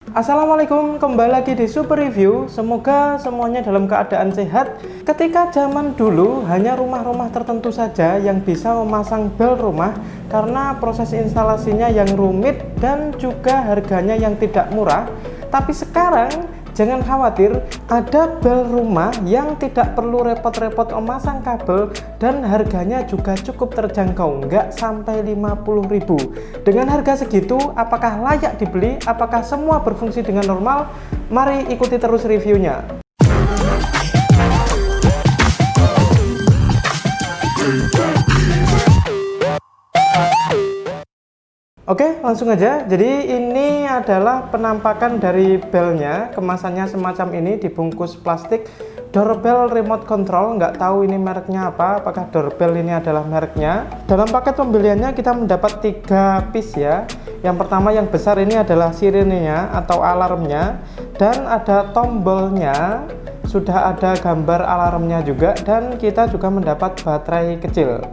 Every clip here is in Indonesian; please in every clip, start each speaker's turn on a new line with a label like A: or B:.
A: Assalamualaikum, kembali lagi di Super Review. Semoga semuanya dalam keadaan sehat. Ketika zaman dulu hanya rumah-rumah tertentu saja yang bisa memasang bel rumah karena proses instalasinya yang rumit dan juga harganya yang tidak murah. Tapi sekarang jangan khawatir, ada bel rumah yang tidak perlu repot-repot memasang kabel dan harganya juga cukup terjangkau, nggak sampai 50.000. Dengan harga segitu, apakah layak dibeli? Apakah semua berfungsi dengan normal? Mari ikuti terus reviewnya. Oke, langsung aja. Jadi ini adalah penampakan dari belnya. Kemasannya semacam ini, dibungkus plastik. Doorbell remote control, nggak tahu ini mereknya apa. Apakah doorbell ini adalah mereknya? Dalam paket pembeliannya kita mendapat 3 piece ya. Yang pertama yang besar ini adalah sirenenya atau alarmnya, dan ada tombolnya. Sudah ada gambar alarmnya juga, dan kita juga mendapat baterai kecil.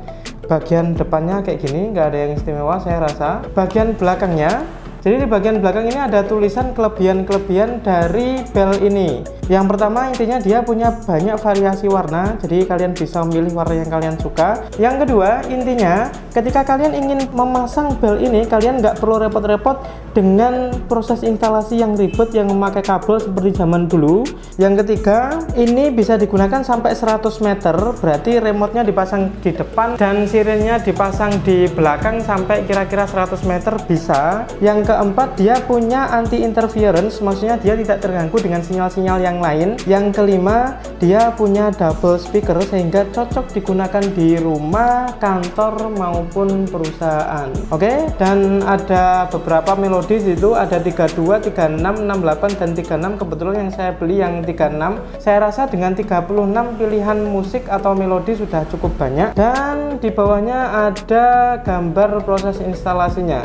A: Bagian depannya kayak gini, nggak ada yang istimewa saya rasa. Bagian belakangnya, jadi di bagian belakang ini ada tulisan kelebihan-kelebihan dari bel ini. Yang pertama intinya dia punya banyak variasi warna, jadi kalian bisa memilih warna yang kalian suka. Yang kedua intinya ketika kalian ingin memasang bel ini, kalian nggak perlu repot-repot dengan proses instalasi yang ribet yang memakai kabel seperti zaman dulu. Yang ketiga, ini bisa digunakan sampai 100 meter, berarti remote-nya dipasang di depan dan sirennya dipasang di belakang sampai kira-kira 100 meter bisa. Yang keempat, dia punya anti interference, maksudnya dia tidak terganggu dengan sinyal-sinyal yang lain. Yang kelima, dia punya double speaker sehingga cocok digunakan di rumah, kantor maupun perusahaan. Oke, dan ada beberapa melodi itu, ada 32, 36, 68 dan 36. Kebetulan yang saya beli yang 36. Saya rasa dengan 36 pilihan musik atau melodi sudah cukup banyak, dan di bawahnya ada gambar proses instalasinya.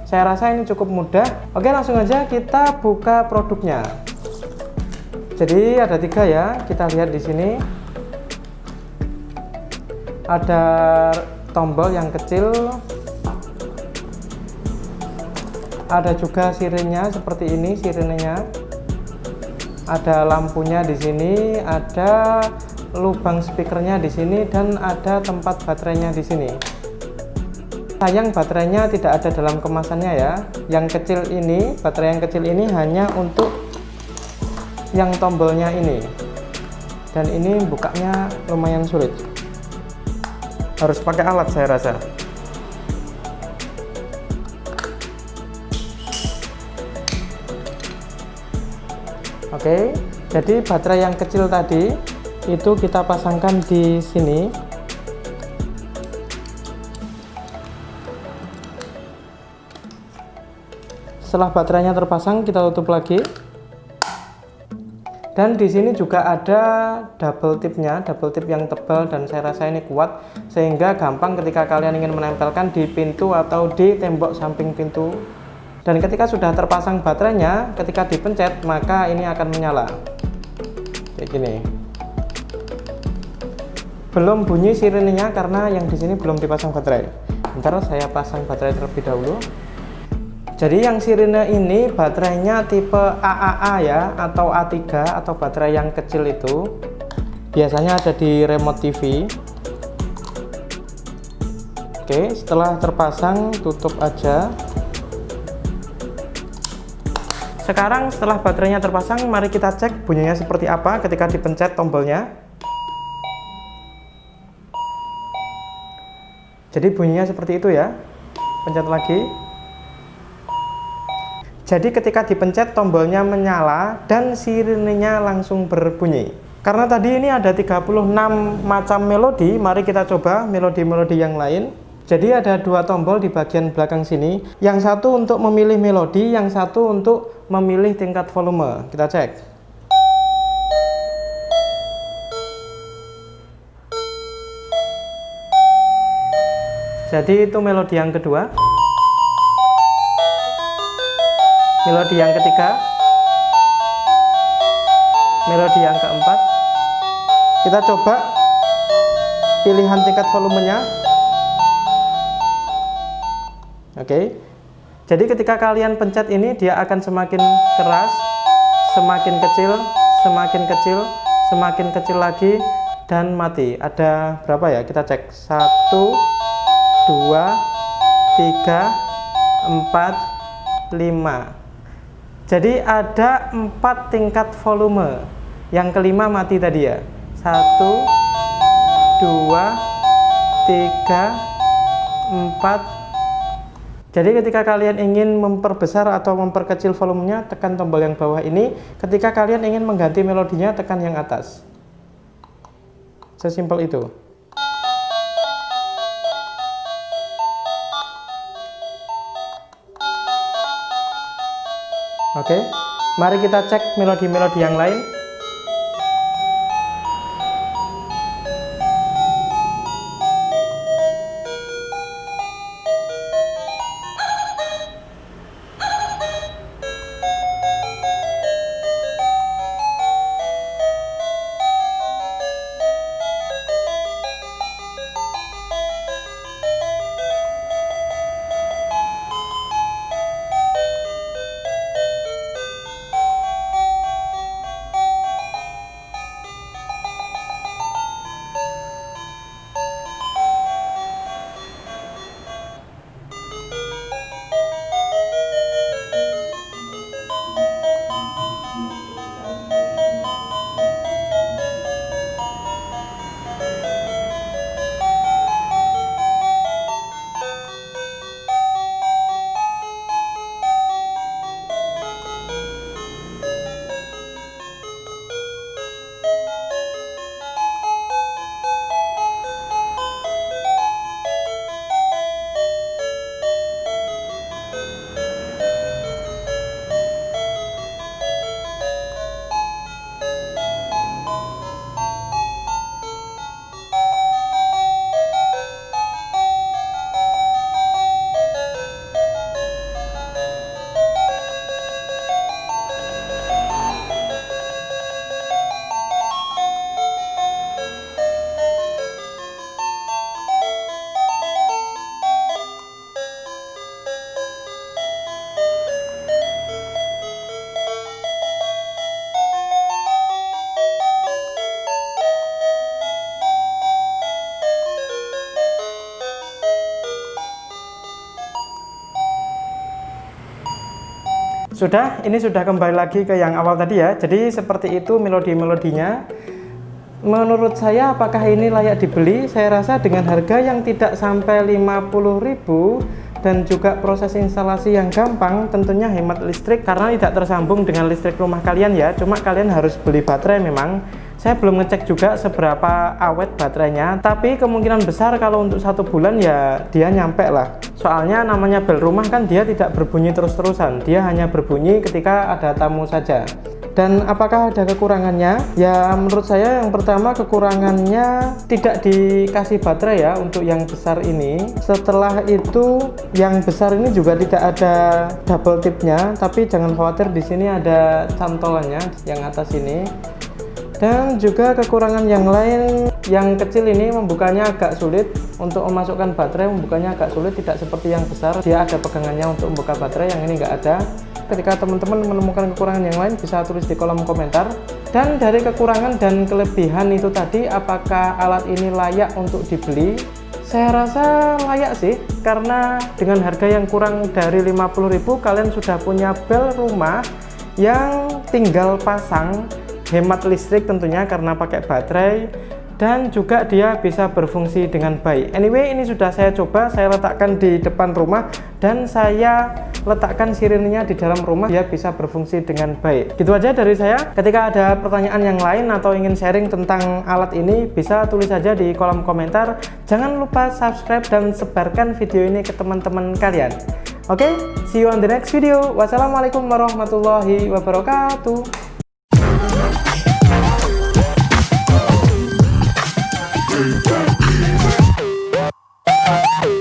A: Saya rasa ini cukup mudah. Oke, langsung aja kita buka produknya. Jadi ada 3 ya, kita lihat di sini. Ada tombol yang kecil, ada juga sirennya seperti ini, sirenenya. Ada lampunya di sini, ada lubang speakernya di sini, dan ada tempat baterainya di sini. Sayang baterainya tidak ada dalam kemasannya ya. Yang kecil ini, baterai yang kecil ini hanya untuk yang tombolnya ini, dan ini bukanya lumayan sulit, harus pakai alat saya rasa. Oke, jadi baterai yang kecil tadi itu kita pasangkan di sini. Setelah baterainya terpasang, kita tutup lagi. Dan di sini juga ada double tipnya, double tip yang tebal, dan saya rasa ini kuat sehingga gampang ketika kalian ingin menempelkan di pintu atau di tembok samping pintu. Dan ketika sudah terpasang baterainya, ketika dipencet maka ini akan menyala kayak gini. Belum bunyi sirenenya karena yang di sini belum dipasang baterai. Bentar, saya pasang baterai terlebih dahulu. Jadi yang sirene ini baterainya tipe AAA ya, atau A3, atau baterai yang kecil itu. Biasanya ada di remote TV. Oke, setelah terpasang tutup aja. Sekarang setelah baterainya terpasang, mari kita cek bunyinya seperti apa ketika dipencet tombolnya. Jadi bunyinya seperti itu ya. Pencet lagi. Jadi ketika dipencet tombolnya menyala dan sirenenya langsung berbunyi. Karena tadi ini ada 36 macam melodi, mari kita coba melodi-melodi yang lain. Jadi ada 2 tombol di bagian belakang sini. Yang satu untuk memilih melodi, yang satu untuk memilih tingkat volume. Kita cek. Jadi itu melodi yang kedua. Melodi yang ketiga, melodi yang keempat. Kita coba pilihan tingkat volumenya. Oke. Jadi ketika kalian pencet ini, dia akan semakin keras, semakin kecil, semakin kecil, semakin kecil lagi, dan mati. Ada berapa ya? Kita cek. 1, 2, 3, 4, 5. Jadi ada 4 tingkat volume. Yang kelima mati tadi ya. 1, 2, 3, 4. Jadi ketika kalian ingin memperbesar atau memperkecil volumenya, tekan tombol yang bawah ini. Ketika kalian ingin mengganti melodinya, tekan yang atas. Sesimpel itu. Oke, mari kita cek melodi-melodi yang lain. Ini sudah kembali lagi ke yang awal tadi ya. Jadi seperti itu melodi-melodinya. Menurut saya apakah ini layak dibeli? Saya rasa dengan harga yang tidak sampai 50.000 dan juga proses instalasi yang gampang, tentunya hemat listrik karena tidak tersambung dengan listrik rumah kalian ya. Cuma kalian harus beli baterai memang. Saya belum ngecek juga seberapa awet baterainya, tapi kemungkinan besar kalau untuk 1 bulan ya dia nyampe lah. Soalnya namanya bel rumah kan dia tidak berbunyi terus-terusan, dia hanya berbunyi ketika ada tamu saja. Dan apakah ada kekurangannya? Ya menurut saya yang pertama kekurangannya tidak dikasih baterai ya untuk yang besar ini. Setelah itu yang besar ini juga tidak ada double tipnya, tapi jangan khawatir di sini ada cantolannya yang atas ini. Dan juga kekurangan yang lain, yang kecil ini membukanya agak sulit untuk memasukkan baterai, membukanya agak sulit, tidak seperti yang besar dia ada pegangannya untuk membuka baterai, yang ini nggak ada. Ketika teman-teman menemukan kekurangan yang lain bisa tulis di kolom komentar. Dan dari kekurangan dan kelebihan itu tadi, apakah alat ini layak untuk dibeli? Saya rasa layak sih, karena dengan harga yang kurang dari 50.000 kalian sudah punya bel rumah yang tinggal pasang, hemat listrik tentunya karena pakai baterai, dan juga dia bisa berfungsi dengan baik. Anyway, ini sudah saya coba, saya letakkan di depan rumah dan saya letakkan sirinenya di dalam rumah, dia bisa berfungsi dengan baik. Gitu aja dari saya. Ketika ada pertanyaan yang lain atau ingin sharing tentang alat ini, bisa tulis saja di kolom komentar. Jangan lupa subscribe dan sebarkan video ini ke teman-teman kalian. Oke, see you on the next video. Wassalamualaikum warahmatullahi wabarakatuh. Hey.